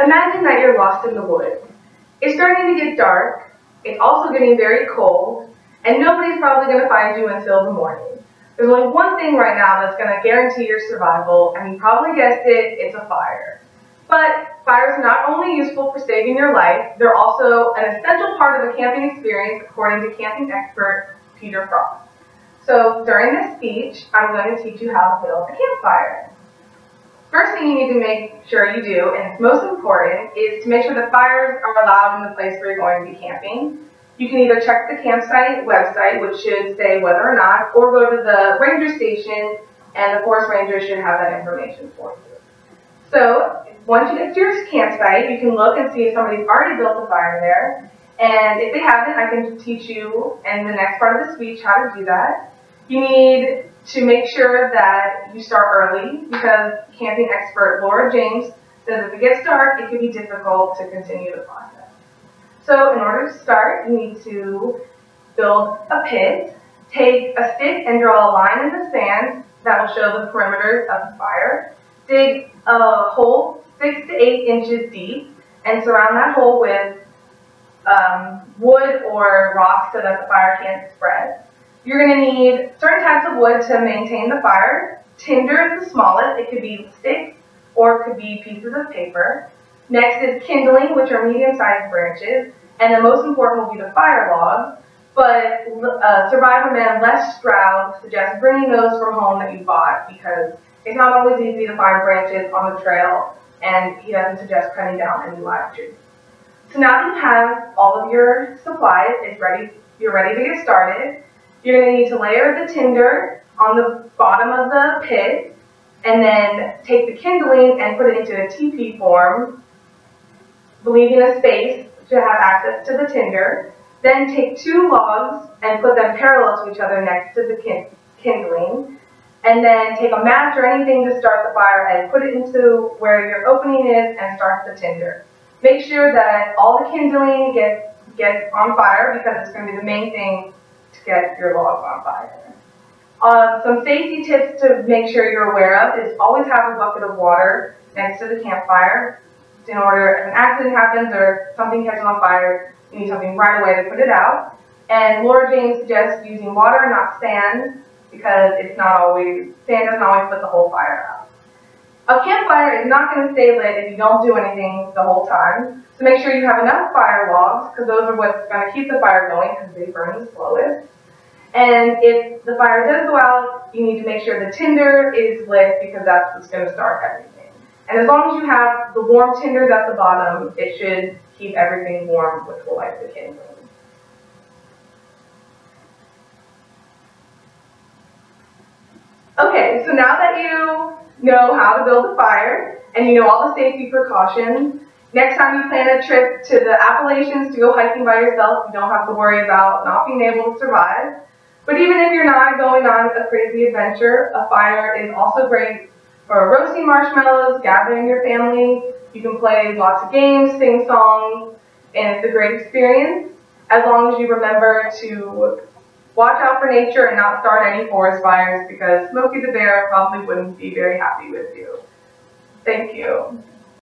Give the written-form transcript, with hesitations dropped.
Imagine that you're lost in the woods. It's starting to get dark, it's also getting very cold, and nobody's probably going to find you until the morning. There's only one thing right now that's going to guarantee your survival, and you probably guessed it, it's a fire. But fires are not only useful for saving your life, they're also an essential part of a camping experience, according to camping expert Peter Frost. So during this speech, I'm going to teach you how to build a campfire. First thing you need to make sure you do, and it's most important, is to make sure the fires are allowed in the place where you're going to be camping. You can either check the campsite website, which should say whether or not, or go to the ranger station, and the forest ranger should have that information for you. So once you get to your campsite, you can look and see if somebody's already built a fire there. And if they haven't, I can teach you in the next part of the speech how to do that. You need to make sure that you start early because camping expert Laura James says if it gets dark, it can be difficult to continue the process. So in order to start, you need to build a pit, take a stick and draw a line in the sand that will show the perimeters of the fire. Dig a hole 6 to 8 inches deep and surround that hole with wood or rocks so that the fire can't spread. You're going to need certain types of wood to maintain the fire. Tinder is the smallest. It could be sticks or it could be pieces of paper. Next is kindling, which are medium-sized branches. And the most important will be the fire logs. But Survivor Man Les Stroud suggests bringing those from home that you bought because it's not always easy to find branches on the trail, and he doesn't suggest cutting down any live trees. So now that you have all of your supplies, you're ready to get started. You're going to need to layer the tinder on the bottom of the pit, and then take the kindling and put it into a teepee form, leaving a space to have access to the tinder. Then take 2 logs and put them parallel to each other next to the kindling. And then take a match or anything to start the fire and put it into where your opening is and start the tinder. Make sure that all the kindling gets on fire because it's going to be the main thing to get your logs on fire. Some safety tips to make sure you're aware of is always have a bucket of water next to the campfire. In order, if an accident happens or something catches on fire, you need something right away to put it out. And Laura James suggests using water, not sand, because sand doesn't always put the whole fire out. A campfire is not going to stay lit if you don't do anything the whole time. So make sure you have enough fire logs, because those are what's going to keep the fire going, because they burn the slowest. And if the fire does go out, you need to make sure the tinder is lit, because that's what's going to start everything. And as long as you have the warm tinders at the bottom, it should keep everything warm, which will light the kindling. Okay, so now that you know how to build a fire, and you know all the safety precautions, next time you plan a trip to the Appalachians to go hiking by yourself, you don't have to worry about not being able to survive. But even if you're not going on a crazy adventure, a fire is also great for roasting marshmallows, gathering your family. You can play lots of games, sing songs, and it's a great experience, as long as you remember to watch out for nature and not start any forest fires, because Smokey the Bear probably wouldn't be very happy with you. Thank you.